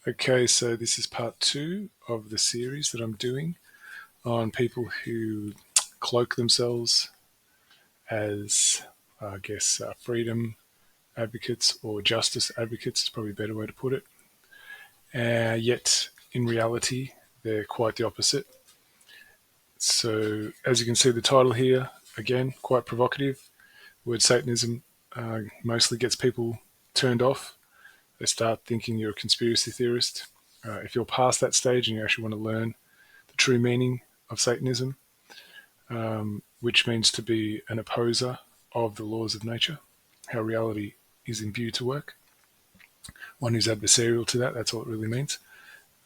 Okay, so this is part 2 of the series that I'm doing on people who cloak themselves as, freedom advocates or justice advocates is probably a better way to put it. Yet, in reality, they're quite the opposite. So, as you can see the title here, again, quite provocative. Word Satanism mostly gets people turned off. They start thinking you're a conspiracy theorist. If you're past that stage and you actually want to learn the true meaning of Satanism, which means to be an opposer of the laws of nature, how reality is imbued to work, one who's adversarial to that, that's all it really means.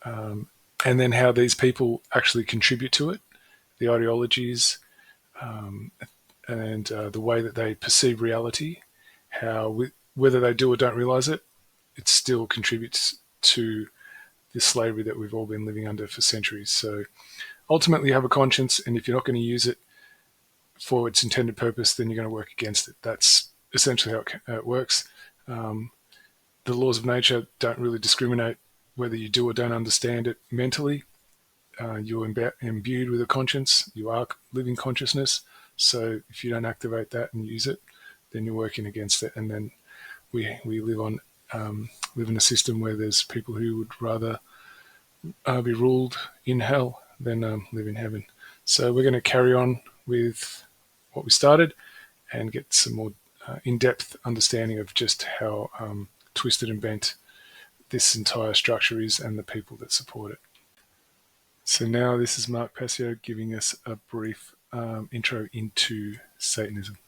And then how these people actually contribute to it, the ideologies, and the way that they perceive reality, how whether they do or don't realize it, it still contributes to the slavery that we've all been living under for centuries. So ultimately you have a conscience, and if you're not going to use it for its intended purpose, then you're going to work against it. That's essentially how it works. The laws of nature don't really discriminate whether you do or don't understand it mentally. You're imbued with a conscience. You are living consciousness. So if you don't activate that and use it, then you're working against it. And then we live in a system where there's people who would rather be ruled in hell than live in heaven. So we're going to carry on with what we started and get some more in-depth understanding of just how twisted and bent this entire structure is and the people that support it. So now this is Mark Passio giving us a brief intro into Satanism.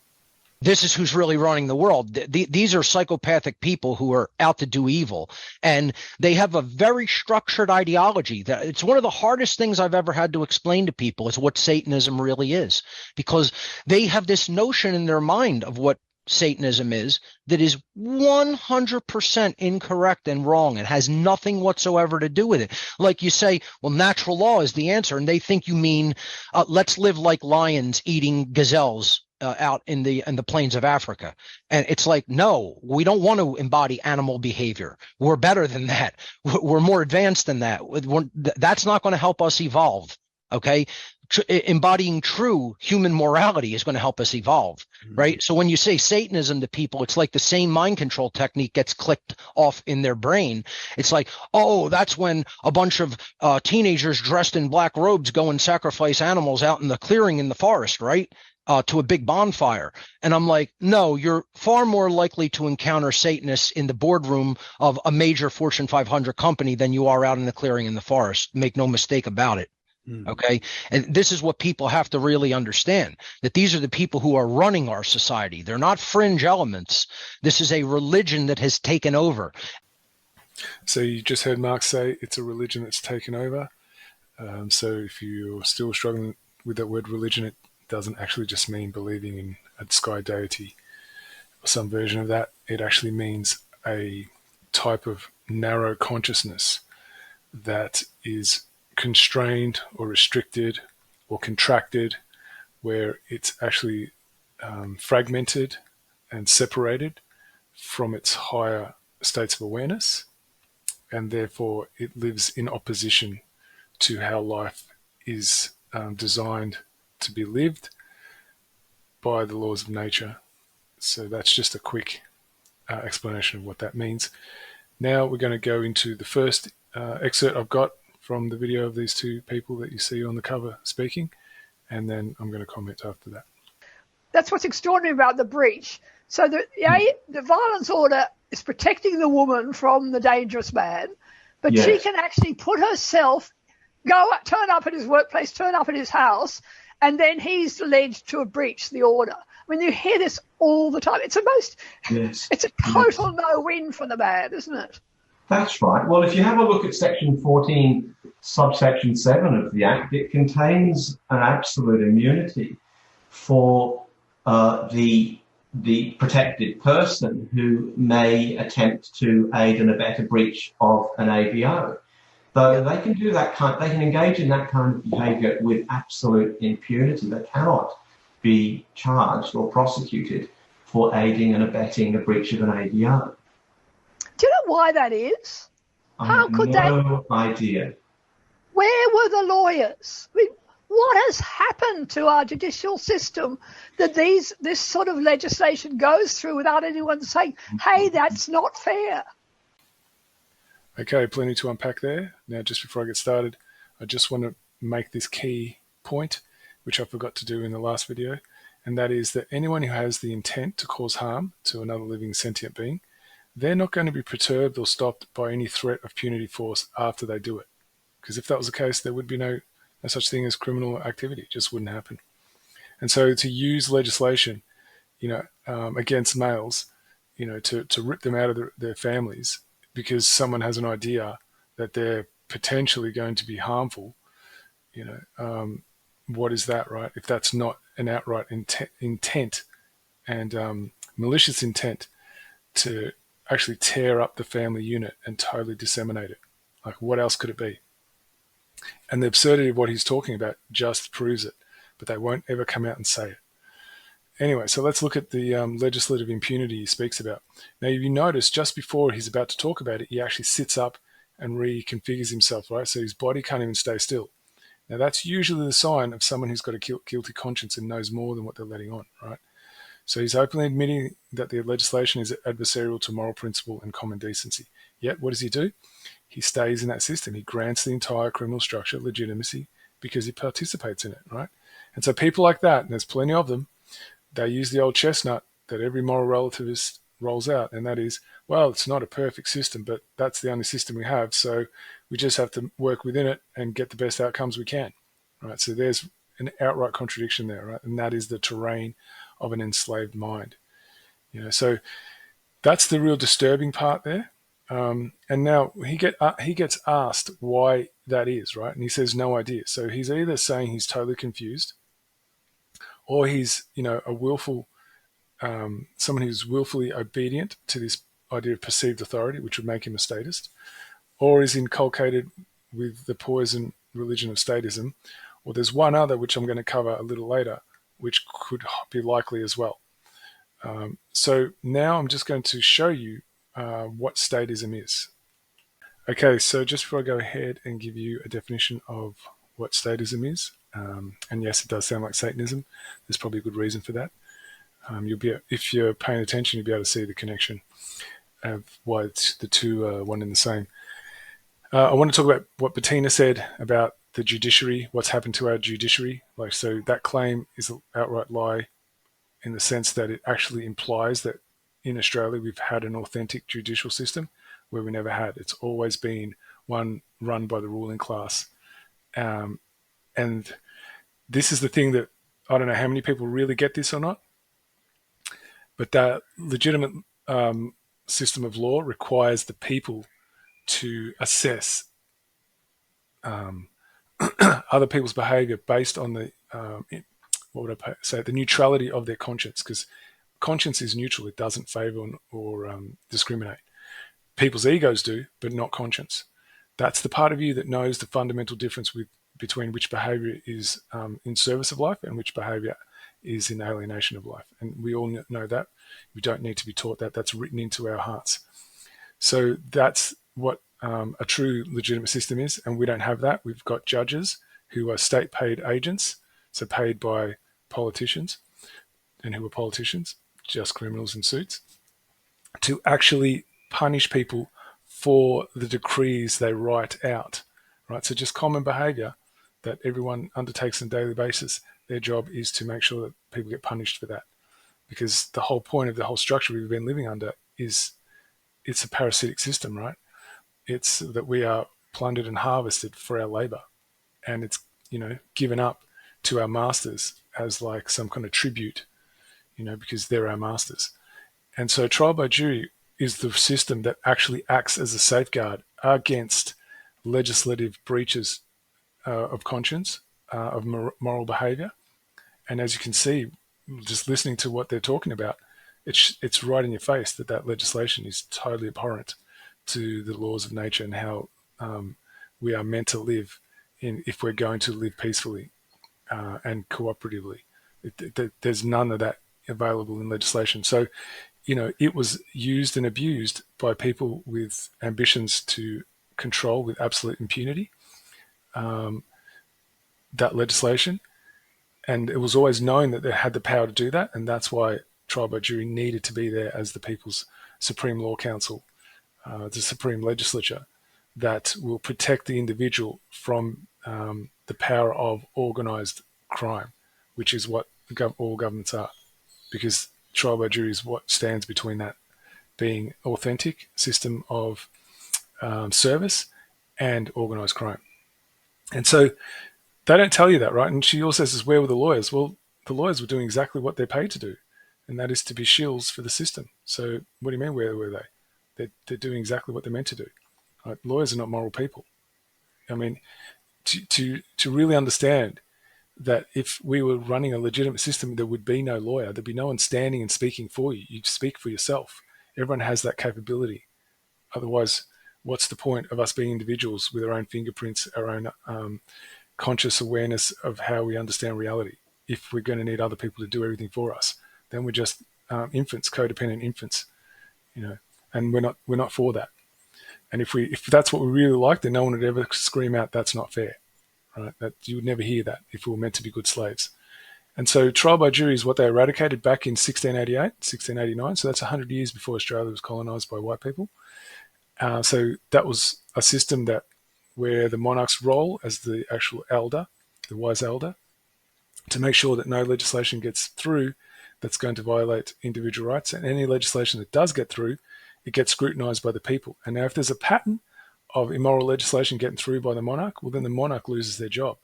This is who's really running the world. These are psychopathic people who are out to do evil, and they have a very structured ideology. That it's one of the hardest things I've ever had to explain to people is what Satanism really is, because they have this notion in their mind of what Satanism is that is 100% incorrect and wrong and has nothing whatsoever to do with it. Like you say, well, natural law is the answer, and they think you mean let's live like lions eating gazelles out in the plains of Africa. And it's like, no, we don't want to embody animal behavior. We're better than that. We're more advanced than that. That's not going to help us evolve. Okay. Embodying true human morality is going to help us evolve, right? So when you say Satanism to people, it's like the same mind control technique gets clicked off in their brain. It's like, oh, that's when a bunch of teenagers dressed in black robes go and sacrifice animals out in the clearing in the forest, right? To a big bonfire. And I'm like, no, you're far more likely to encounter Satanists in the boardroom of a major Fortune 500 company than you are out in the clearing in the forest. Make no mistake about it. Okay. And this is what people have to really understand, that these are the people who are running our society. They're not fringe elements. This is a religion that has taken over. So you just heard Mark say it's a religion that's taken over. So if you're still struggling with that word religion, it doesn't actually just mean believing in a sky deity or some version of that. It actually means a type of narrow consciousness that is constrained or restricted or contracted, where it's actually fragmented and separated from its higher states of awareness, and therefore it lives in opposition to how life is designed to be lived by the laws of nature. So that's just a quick explanation of what that means. Now we're going to go into the first excerpt I've got from the video of these two people that you see on the cover speaking, and then I'm going to comment after that. That's what's extraordinary about the breach. So the violence order is protecting the woman from the dangerous man, but she can actually put herself, turn up at his workplace, turn up at his house, and then he's alleged to have breached the order. I mean, you hear this all the time. It's it's a total no-win for the man, isn't it? That's right. Well, if you have a look at Section 14, subsection 7 of the Act, it contains an absolute immunity for the protected person who may attempt to aid and abet a breach of an AVO. Though they can do they can engage in that kind of behaviour with absolute impunity. They cannot be charged or prosecuted for aiding and abetting a breach of an AVO. Do you know why that is? I How have could that? no idea. Where were the lawyers? I mean, what has happened to our judicial system that this sort of legislation goes through without anyone saying, hey, that's not fair? Okay, plenty to unpack there. Now, just before I get started, I just want to make this key point, which I forgot to do in the last video, and that is that anyone who has the intent to cause harm to another living sentient being, they're not going to be perturbed or stopped by any threat of punitive force after they do it. Because if that was the case, there would be no such thing as criminal activity. It just wouldn't happen. And so to use legislation, against males, to rip them out of their families because someone has an idea that they're potentially going to be harmful, what is that, right? If that's not an outright intent and malicious intent to actually tear up the family unit and totally disseminate it. Like, what else could it be? And the absurdity of what he's talking about just proves it, but they won't ever come out and say it. Anyway, so let's look at the legislative impunity he speaks about. Now, if you notice, just before he's about to talk about it, he actually sits up and reconfigures himself, right? So his body can't even stay still. Now, that's usually the sign of someone who's got a guilty conscience and knows more than what they're letting on, right? So he's openly admitting that the legislation is adversarial to moral principle and common decency. Yet, what does he do? He stays in that system. He grants the entire criminal structure legitimacy because he participates in it, right? And so people like that, and there's plenty of them, they use the old chestnut that every moral relativist rolls out, and that is, well, it's not a perfect system, but that's the only system we have, so we just have to work within it and get the best outcomes we can, right? So there's an outright contradiction there, right? And that is the terrain of an enslaved mind. So that's the real disturbing part there. And now he gets asked why that is, right? And he says no idea. So he's either saying he's totally confused, or he's a willful someone who's willfully obedient to this idea of perceived authority, which would make him a statist, or is inculcated with the poison religion of statism, or there's one other which I'm going to cover a little later, which could be likely as well. So now I'm just going to show you what statism is. Okay, so just before I go ahead and give you a definition of what statism is, and yes, it does sound like Satanism. There's probably a good reason for that. If you're paying attention, you'll be able to see the connection of why the two are one and the same. I want to talk about what Bettina said about the judiciary, what's happened to our judiciary. So that claim is an outright lie in the sense that it actually implies that in Australia we've had an authentic judicial system where we never had. It's always been one run by the ruling class. And this is the thing that I don't know how many people really get this or not, but that legitimate system of law requires the people to assess other people's behaviour based on the the neutrality of their conscience, because conscience is neutral. It doesn't favour or discriminate. People's egos do, but not conscience. That's the part of you that knows the fundamental difference between which behaviour is in service of life and which behaviour is in alienation of life. And we all know that. We don't need to be taught that. That's written into our hearts. So that's what a true legitimate system is, and we don't have that. We've got judges who are state-paid agents, so paid by politicians, and who are politicians, just criminals in suits, to actually punish people for the decrees they write out, right? So just common behaviour that everyone undertakes on a daily basis, their job is to make sure that people get punished for that. Because the whole point of the whole structure we've been living under is it's a parasitic system, right? It's that we are plundered and harvested for our labour, and it's given up to our masters as like some kind of tribute, because they're our masters. And so trial by jury is the system that actually acts as a safeguard against legislative breaches of conscience, of moral behaviour. And as you can see, just listening to what they're talking about, it's right in your face that legislation is totally abhorrent to the laws of nature and how we are meant to live if we're going to live peacefully and cooperatively. There's none of that available in legislation. So, it was used and abused by people with ambitions to control with absolute impunity, that legislation. And it was always known that they had the power to do that, and that's why trial by jury needed to be there as the people's supreme law council, the supreme legislature, that will protect the individual from the power of organised crime, which is what all governments are, because trial by jury is what stands between that being authentic system of service and organised crime. And so they don't tell you that, right? And she also says, where were the lawyers? Well, the lawyers were doing exactly what they're paid to do, and that is to be shills for the system. So what do you mean, where were they? They're doing exactly what they're meant to do. Right? Lawyers are not moral people. I mean, to really understand that if we were running a legitimate system, there would be no lawyer. There'd be no one standing and speaking for you. You'd speak for yourself. Everyone has that capability. Otherwise, what's the point of us being individuals with our own fingerprints, our own conscious awareness of how we understand reality? If we're going to need other people to do everything for us, then we're just infants, codependent infants, and we're not for that. And if that's what we really like, then no one would ever scream out, "That's not fair." Right? That you would never hear that if we were meant to be good slaves. And so trial by jury is what they eradicated back in 1688, 1689. So that's 100 years before Australia was colonised by white people. So that was a system where the monarch's role as the actual elder, the wise elder, to make sure that no legislation gets through that's going to violate individual rights. And any legislation that does get through, it gets scrutinised by the people. And now if there's a pattern of immoral legislation getting through by the monarch, well, then the monarch loses their job,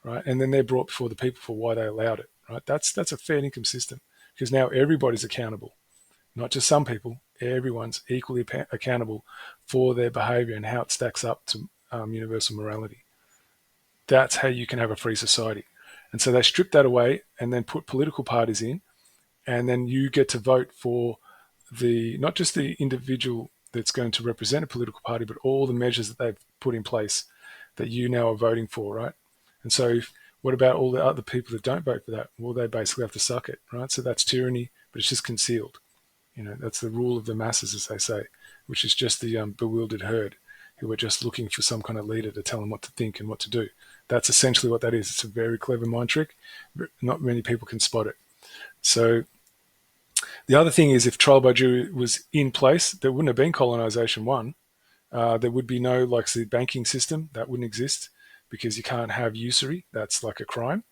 right? And then they're brought before the people for why they allowed it, right? That's a fair income system, because now everybody's accountable, not just some people. Everyone's equally accountable for their behaviour and how it stacks up to universal morality. That's how you can have a free society. And so they strip that away and then put political parties in, and then you get to vote for not just the individual that's going to represent a political party, but all the measures that they've put in place that you now are voting for, right? And so what about all the other people that don't vote for that? Well, they basically have to suck it, right? So that's tyranny, but it's just concealed. That's the rule of the masses, as they say, which is just the bewildered herd who are just looking for some kind of leader to tell them what to think and what to do. That's essentially what that is. It's a very clever mind trick. Not many people can spot it. So the other thing is, if trial by jury was in place, there wouldn't have been colonisation one. There would be no, like the banking system, that wouldn't exist, because you can't have usury. That's like a crime.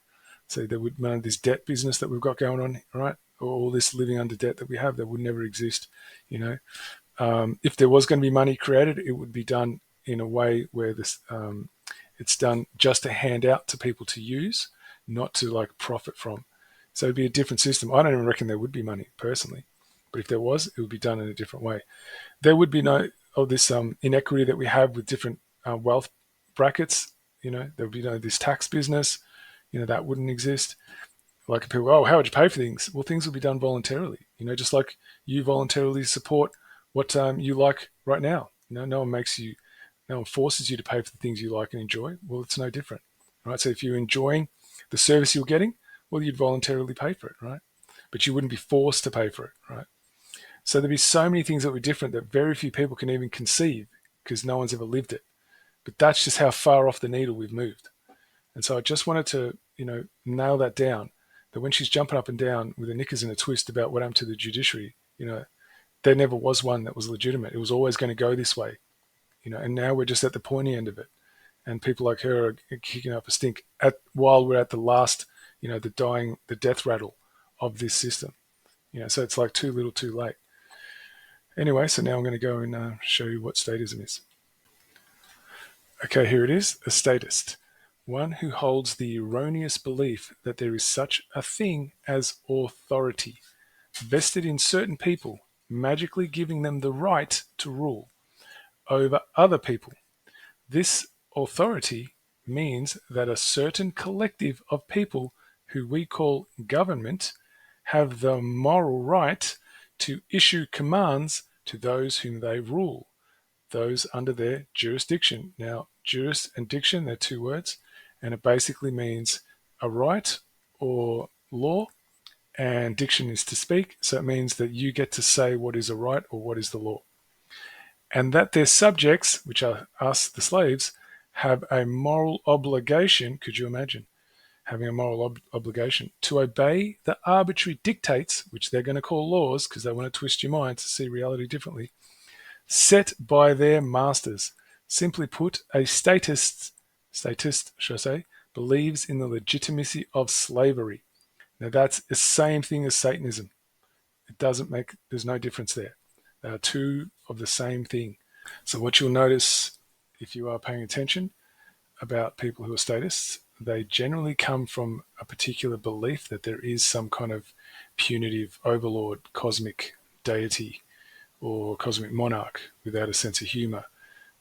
So there would none of this debt business that we've got going on, right? Or all this living under debt that we have, that would never exist. If there was going to be money created, it would be done in a way where it's done just to hand out to people to use, not to like profit from. So it'd be a different system. I don't even reckon there would be money personally, but if there was, it would be done in a different way. There would be no this inequity that we have with different wealth brackets. There would be no this tax business. That wouldn't exist. Like people, how would you pay for things? Well, things will be done voluntarily. Just like you voluntarily support what you like right now. No one forces you to pay for the things you like and enjoy. Well, it's no different, right? So if you're enjoying the service you're getting, well, you'd voluntarily pay for it, right? But you wouldn't be forced to pay for it, right? So there'd be so many things that were different that very few people can even conceive, because no one's ever lived it. But that's just how far off the needle we've moved. And so I just wanted to, nail that down, that when she's jumping up and down with her knickers in a twist about what happened to the judiciary, there never was one that was legitimate. It was always going to go this way, and now we're just at the pointy end of it. And people like her are kicking up a stink while we're at the last, the death rattle of this system. So it's like too little too late. Anyway, so now I'm going to go and show you what statism is. Okay, here it is, a statist. One who holds the erroneous belief that there is such a thing as authority, vested in certain people, magically giving them the right to rule over other people. This authority means that a certain collective of people, who we call government, have the moral right to issue commands to those whom they rule, those under their jurisdiction. Now, juris and diction, they're two words, and it basically means a right or law, and diction is to speak, so it means that you get to say what is a right or what is the law. and that their subjects, which are us, the slaves, have a moral obligation, could you imagine, having a moral obligation to obey the arbitrary dictates, which they're going to call laws because they want to twist your mind to see reality differently, set by their masters. Simply put, a statist, should I say, believes in the legitimacy of slavery. Now that's the same thing as Satanism. There's no difference there. They are two of the same thing. So what you'll notice if you are paying attention about people who are statists, they generally come from a particular belief that there is some kind of punitive overlord, cosmic deity, or cosmic monarch without a sense of humor.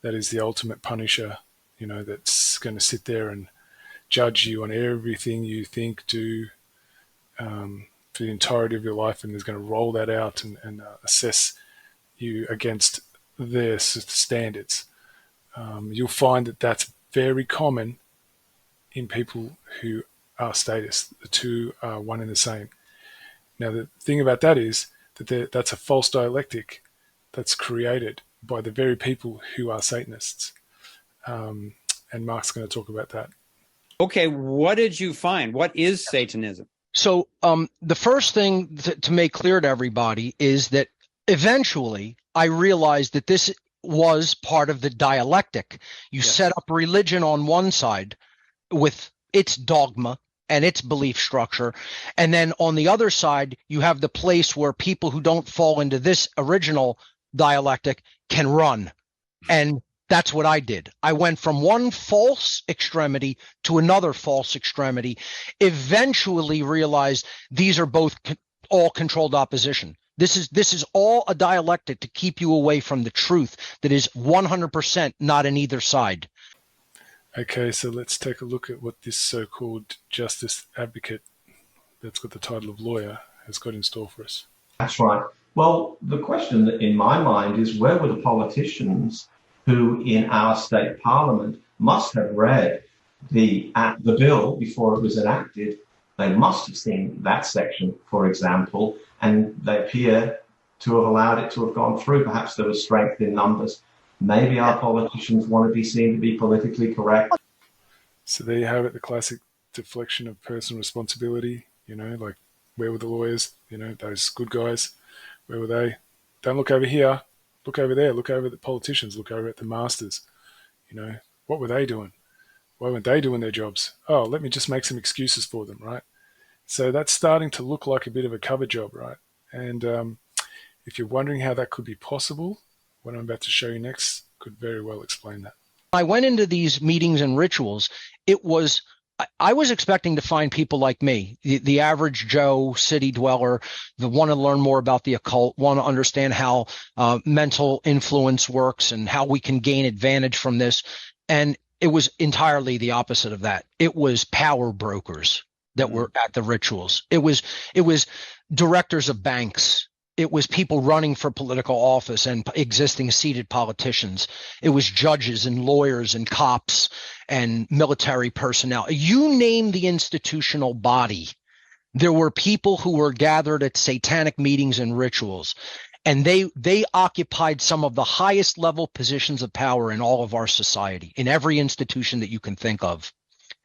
That is the ultimate punisher, that's going to sit there and judge you on everything you think, do, for the entirety of your life, and is going to roll that out and assess you against their standards. You'll find that that's very common in people who are statists. The two are one and the same. Now, the thing about that is that that's a false dialectic that's created by the very people who are Satanists. And Mark's going to talk about that. Okay, what did you find? What is Satanism? So the first thing to make clear to everybody is that eventually I realized that this was part of the dialectic. You set up religion on one side with its dogma and its belief structure, and then on the other side, you have the place where people who don't fall into this original dialectic can run. And that's what I did. I went from one false extremity to another false extremity, eventually realized these are both all controlled opposition. This is all a dialectic to keep you away from the truth that is 100% not in either side. Okay, so let's take a look at what this so-called justice advocate that's got the title of lawyer has got in store for us. That's right. Well, the question in my mind is, where were the politicians who in our state parliament must have read the bill before it was enacted? They must have seen that section, for example, and they appear to have allowed it to have gone through. Perhaps there was strength in numbers. Maybe our politicians want to be seen to be politically correct. So there you have it, the classic deflection of personal responsibility, like where were the lawyers, those good guys, where were they? Don't look over here, look over there, look over at the politicians, look over at the masters. What were they doing? Why weren't they doing their jobs? Oh, let me just make some excuses for them, right? So that's starting to look like a bit of a cover job, right? And if you're wondering how that could be possible, what I'm about to show you next could very well explain that. I went into these meetings and rituals. I was expecting to find people like me, the average Joe city dweller, that want to learn more about the occult, want to understand how mental influence works and how we can gain advantage from this. And it was entirely the opposite of that. It was power brokers that were at the rituals. It was directors of banks. It was people running for political office and existing seated politicians. It was judges and lawyers and cops and military personnel. You name the institutional body. There were people who were gathered at satanic meetings and rituals, and they occupied some of the highest level positions of power in all of our society, in every institution that you can think of.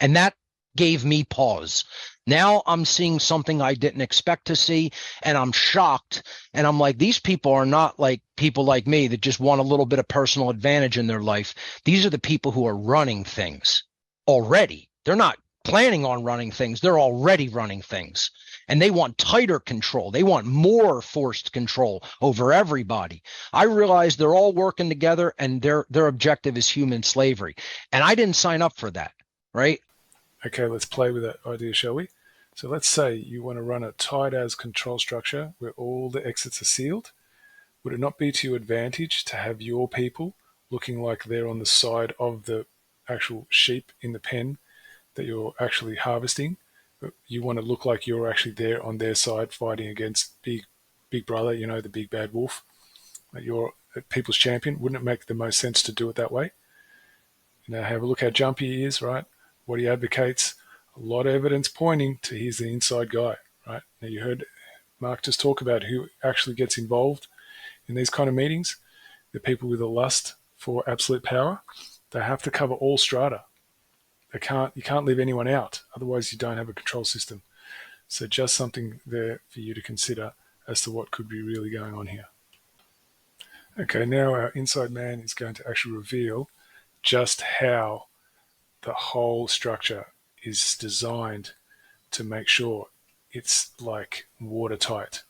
And that gave me pause. Now I'm seeing something I didn't expect to see, and I'm shocked. And I'm like, these people are not like people like me that just want a little bit of personal advantage in their life. These are the people who are running things already. They're not planning on running things. They're already running things. And they want tighter control. They want more forced control over everybody. I realize they're all working together, and their objective is human slavery. And I didn't sign up for that, right? Okay, let's play with that idea, shall we? So let's say you want to run a tight-as control structure where all the exits are sealed. Would it not be to your advantage to have your people looking like they're on the side of the actual sheep in the pen that you're actually harvesting? You want to look like you're actually there on their side fighting against Big Brother, the big bad wolf. You're a people's champion. Wouldn't it make the most sense to do it that way? Now have a look how jumpy he is, right? What he advocates, a lot of evidence pointing to he's the inside guy, right? Now you heard Mark just talk about who actually gets involved in these kind of meetings. the people with a lust for absolute power, they have to cover all strata. You can't leave anyone out, otherwise you don't have a control system. So just something there for you to consider as to what could be really going on here. Okay, now our inside man is going to actually reveal just how the whole structure is designed to make sure it's like watertight.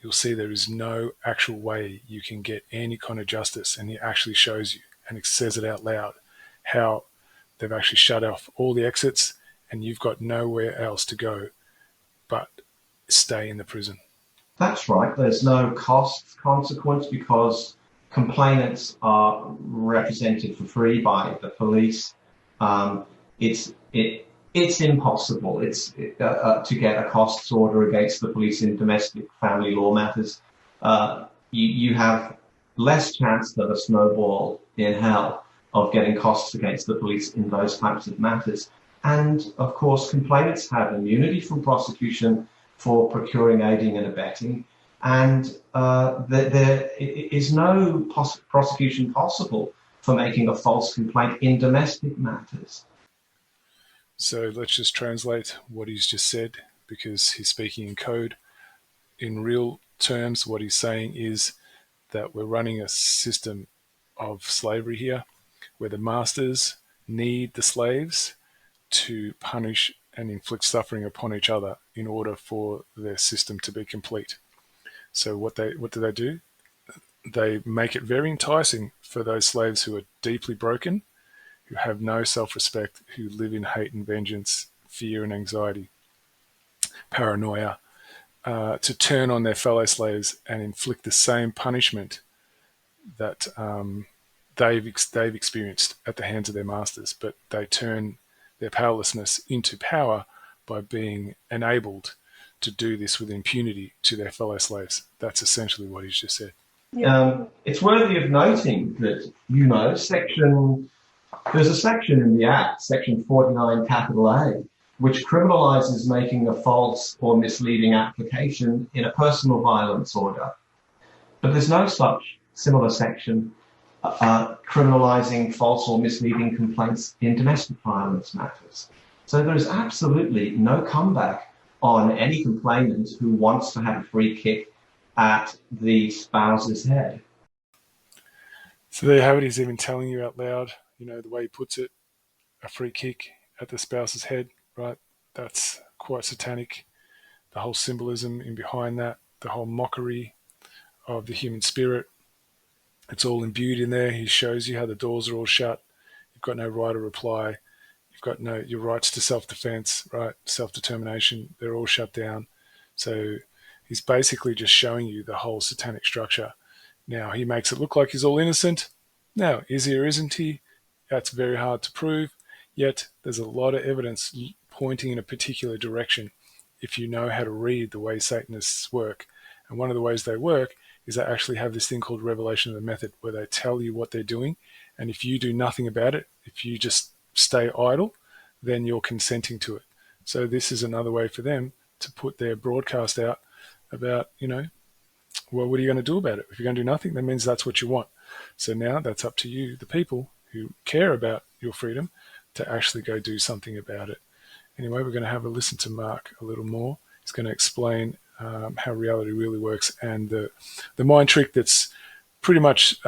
You'll see there is no actual way you can get any kind of justice, and he actually shows you, and it says it out loud, how they've actually shut off all the exits and you've got nowhere else to go but stay in the prison. That's right. There's no cost consequence because complainants are represented for free by the police. It's impossible. To get a costs order against the police in domestic family law matters. You have less chance than a snowball in hell of getting costs against the police in those types of matters. And of course, complainants have immunity from prosecution for procuring, aiding and abetting. And there is no prosecution possible for making a false complaint in domestic matters. So let's just translate what he's just said, because he's speaking in code. In real terms, what he's saying is that we're running a system of slavery here, where the masters need the slaves to punish and inflict suffering upon each other in order for their system to be complete. So what do they do? They make it very enticing for those slaves who are deeply broken, who have no self-respect, who live in hate and vengeance, fear and anxiety, paranoia, to turn on their fellow slaves and inflict the same punishment that they've experienced at the hands of their masters, but they turn their powerlessness into power by being enabled to do this with impunity to their fellow slaves. That's essentially what he's just said. It's worthy of noting that, there's a section in the Act, section 49 capital A, which criminalizes making a false or misleading application in a personal violence order. But there's no such similar section criminalizing false or misleading complaints in domestic violence matters. So there is absolutely no comeback on any complainant who wants to have a free kick at the spouse's head. So there you have it. He's even telling you out loud, the way he puts it, a free kick at the spouse's head, right? That's quite satanic. The whole symbolism in behind that, the whole mockery of the human spirit, it's all imbued in there. He shows you how the doors are all shut. You've got no right of reply. You've got your rights to self-defense, right? Self-determination. They're all shut down. So he's basically just showing you the whole satanic structure. Now, he makes it look like he's all innocent. Now, is he or isn't he? That's very hard to prove. Yet, there's a lot of evidence pointing in a particular direction if you know how to read the way Satanists work. And one of the ways they work is they actually have this thing called revelation of the method, where they tell you what they're doing. And if you do nothing about it, if you just stay idle, then you're consenting to it. So this is another way for them to put their broadcast out about, well, what are you going to do about it? If you're going to do nothing, that means that's what you want. So now that's up to you, the people who care about your freedom, to actually go do something about it. Anyway, we're going to have a listen to Mark a little more. He's going to explain how reality really works, and the mind trick that's pretty much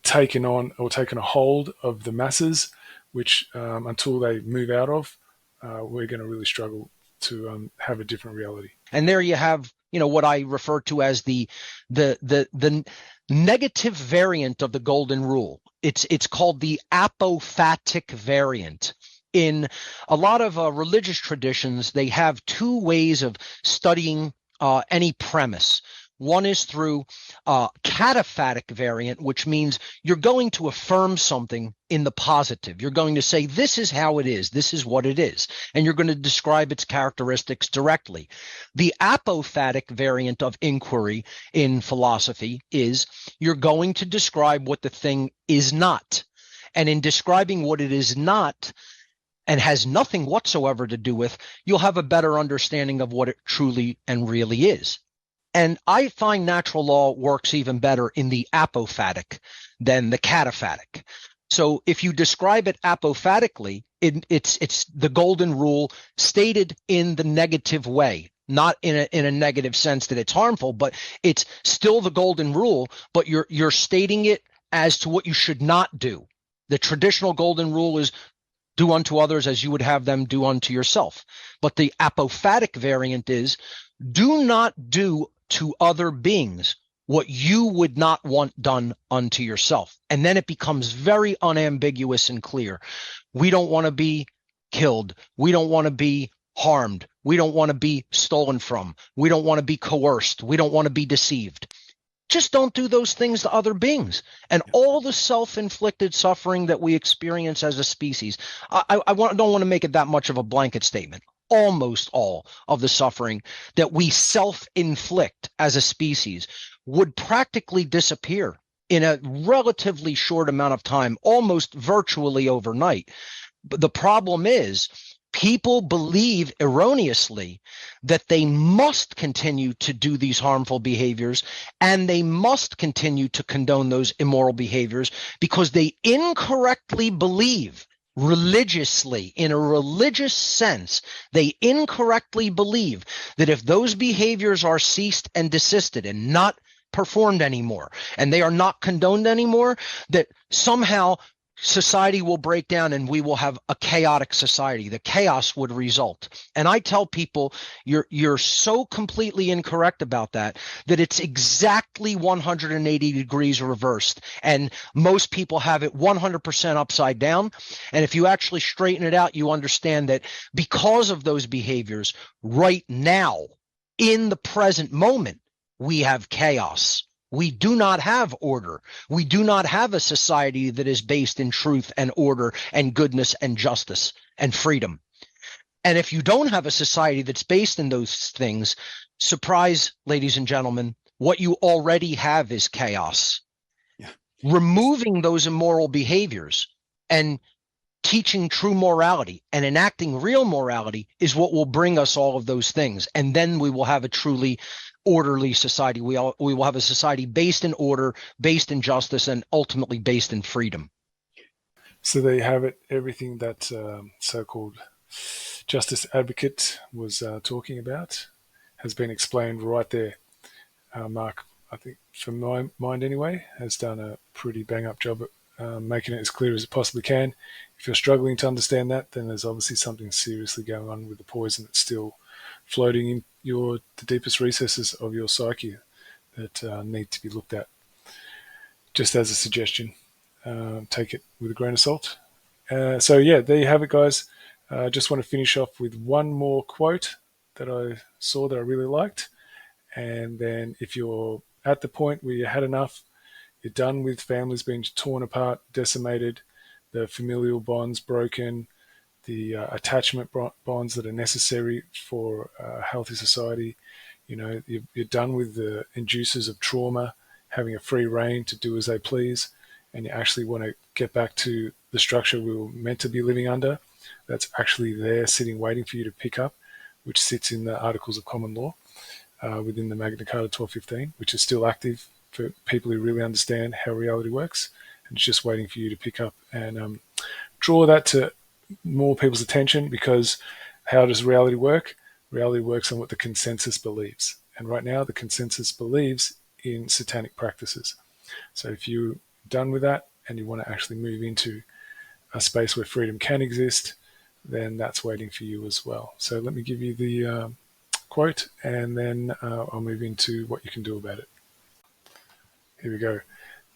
taken a hold of the masses, which until they move out of, we're going to really struggle to have a different reality. And there you have, what I refer to as the negative variant of the golden rule. It's called the apophatic variant. In a lot of religious traditions, they have two ways of studying any premise. One is through cataphatic variant, which means you're going to affirm something in the positive. You're going to say, this is how it is. This is what it is. And you're going to describe its characteristics directly. The apophatic variant of inquiry in philosophy is you're going to describe what the thing is not. And in describing what it is not, and has nothing whatsoever to do with, you'll have a better understanding of what it truly and really is. And I find natural law works even better in the apophatic than the cataphatic. So if you describe it apophatically, it's the golden rule stated in the negative way, not in a negative sense that it's harmful, but it's still the golden rule, but you're stating it as to what you should not do. The traditional golden rule is do unto others as you would have them do unto yourself. But the apophatic variant is do not do to other beings what you would not want done unto yourself. And then it becomes very unambiguous and clear. We don't want to be killed. We don't want to be harmed. We don't want to be stolen from. We don't want to be coerced. We don't want to be deceived. Just don't do those things to other beings. And all the self-inflicted suffering that we experience as a species, I don't want to make it that much of a blanket statement. Almost all of the suffering that we self-inflict as a species would practically disappear in a relatively short amount of time, almost virtually overnight. But the problem is people believe erroneously that they must continue to do these harmful behaviors and they must continue to condone those immoral behaviors because they incorrectly believe religiously, in a religious sense, they incorrectly believe that if those behaviors are ceased and desisted and not performed anymore, and they are not condoned anymore, that somehow society will break down and we will have a chaotic society. The chaos would result. And I tell people, you're so completely incorrect about that it's exactly 180 degrees reversed. And most people have it 100% upside down. And if you actually straighten it out, you understand that because of those behaviors right now, in the present moment, we have chaos. We do not have order. We do not have a society that is based in truth and order and goodness and justice and freedom. And if you don't have a society that's based in those things, surprise, ladies and gentlemen, what you already have is chaos. Yeah. Removing those immoral behaviors and teaching true morality and enacting real morality is what will bring us all of those things. And then we will have a truly orderly society. We will have a society based in order, based in justice, and ultimately based in freedom. So there you have it. Everything that so-called justice advocate was talking about has been explained right there. Mark, I think from my mind anyway, has done a pretty bang-up job at making it as clear as it possibly can. If you're struggling to understand that, then there's obviously something seriously going on with the poison that's still floating in the deepest recesses of your psyche that need to be looked at. Just as a suggestion, take it with a grain of salt. So yeah, there you have it, guys. I just want to finish off with one more quote that I saw that I really liked. And then if you're at the point where you had enough, you're done with families being torn apart, decimated, the familial bonds broken, the attachment bonds that are necessary for a healthy society. You know, you're done with the inducers of trauma, having a free reign to do as they please, and you actually want to get back to the structure we were meant to be living under. That's actually there, sitting, waiting for you to pick up, which sits in the Articles of Common Law within the Magna Carta 1215, which is still active for people who really understand how reality works, and it's just waiting for you to pick up and draw that to more people's attention, because how does reality work? Reality works on what the consensus believes. And right now, the consensus believes in satanic practices. So if you're done with that and you want to actually move into a space where freedom can exist, then that's waiting for you as well. So let me give you the quote, and then I'll move into what you can do about it. Here we go.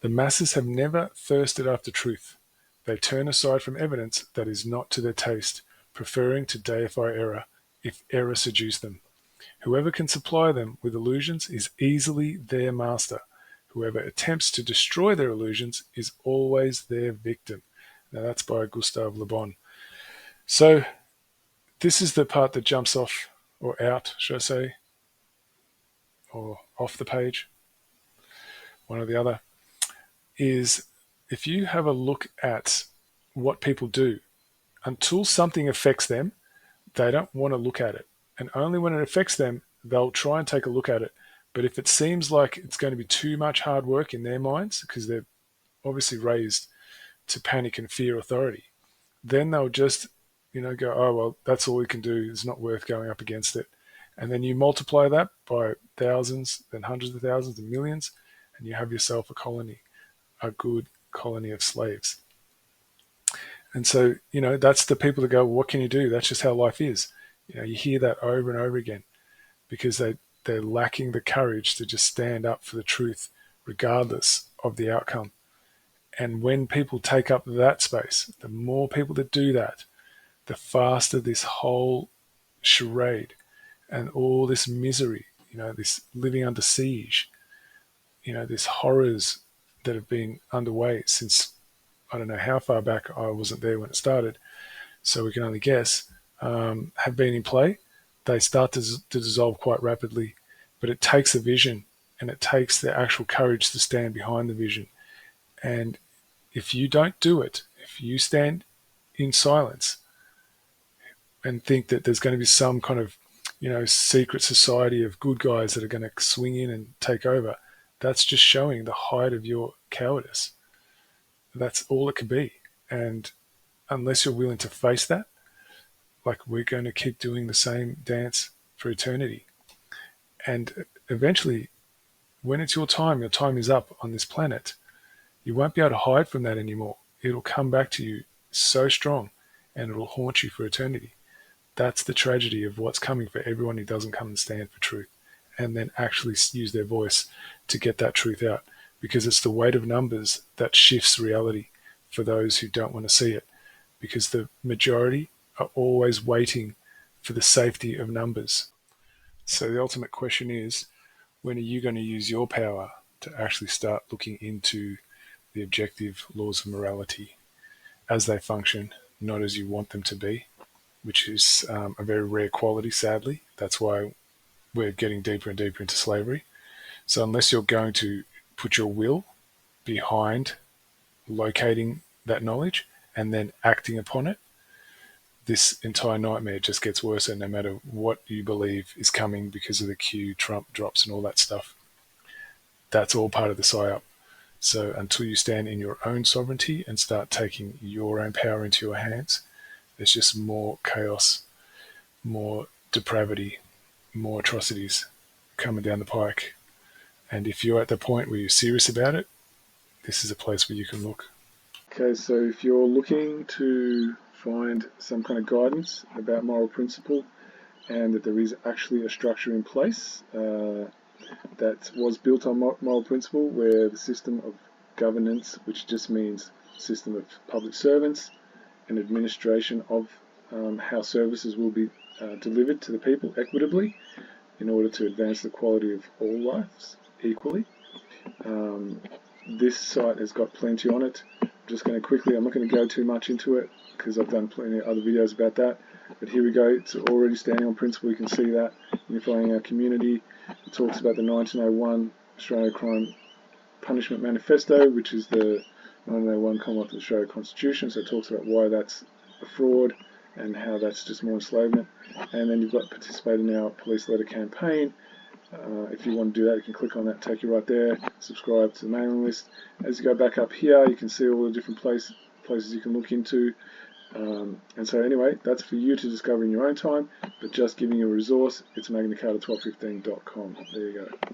The masses have never thirsted after truth. They turn aside from evidence that is not to their taste, preferring to deify error, if error seduce them. Whoever can supply them with illusions is easily their master. Whoever attempts to destroy their illusions is always their victim. Now that's by Gustave Le Bon. So this is the part that jumps off, or out, should I say, or off the page, one or the other, is if you have a look at what people do, until something affects them, they don't want to look at it. And only when it affects them, they'll try and take a look at it. But if it seems like it's going to be too much hard work in their minds, because they're obviously raised to panic and fear authority, then they'll just, go, oh, well, that's all we can do. It's not worth going up against it. And then you multiply that by thousands, then hundreds of thousands and millions, and you have yourself a colony, a good colony of slaves. And so, that's the people that go, well, what can you do? That's just how life is. You hear that over and over again because they're lacking the courage to just stand up for the truth regardless of the outcome. And when people take up that space, the more people that do that, the faster this whole charade and all this misery, this living under siege, this horrors that have been underway since, I don't know how far back, I wasn't there when it started, so we can only guess, have been in play. They start to dissolve quite rapidly, but it takes a vision and it takes the actual courage to stand behind the vision. And if you don't do it, if you stand in silence and think that there's going to be some kind of, secret society of good guys that are going to swing in and take over, that's just showing the height of your cowardice. That's all it could be. And unless you're willing to face that, like, we're going to keep doing the same dance for eternity. And eventually, when it's your time is up on this planet, you won't be able to hide from that anymore. It'll come back to you so strong and it'll haunt you for eternity. That's the tragedy of what's coming for everyone who doesn't come and stand for truth and then actually use their voice to get that truth out, because it's the weight of numbers that shifts reality for those who don't want to see it, because the majority are always waiting for the safety of numbers. So the ultimate question is, when are you going to use your power to actually start looking into the objective laws of morality as they function, not as you want them to be, which is a very rare quality, sadly. That's why we're getting deeper and deeper into slavery. So unless you're going to put your will behind locating that knowledge and then acting upon it, this entire nightmare just gets worse, no matter what you believe is coming because of the Q, Trump drops and all that stuff. That's all part of the psyop. So until you stand in your own sovereignty and start taking your own power into your hands, there's just more chaos, more depravity, more atrocities coming down the pike. And if you're at the point where you're serious about it, this is a place where you can look. Okay, so if you're looking to find some kind of guidance about moral principle, and that there is actually a structure in place that was built on moral principle, where the system of governance, which just means system of public servants and administration of how services will be delivered to the people equitably in order to advance the quality of all lives equally. This site has got plenty on it. I'm just going to quickly, I'm not going to go too much into it because I've done plenty of other videos about that. But here we go, it's already standing on principle, you can see that. Unifying our community. It talks about the 1901 Australia Crime Punishment Manifesto, which is the 1901 Commonwealth of Australia Constitution. So it talks about why that's a fraud and how that's just more enslavement. And then you've got participate in our police letter campaign. If you want to do that, you can click on that, take you right there. Subscribe to the mailing list. As you go back up here, you can see all the different places you can look into. And so anyway, that's for you to discover in your own time, but just giving you a resource. It's magnacarta1215.com. There you go.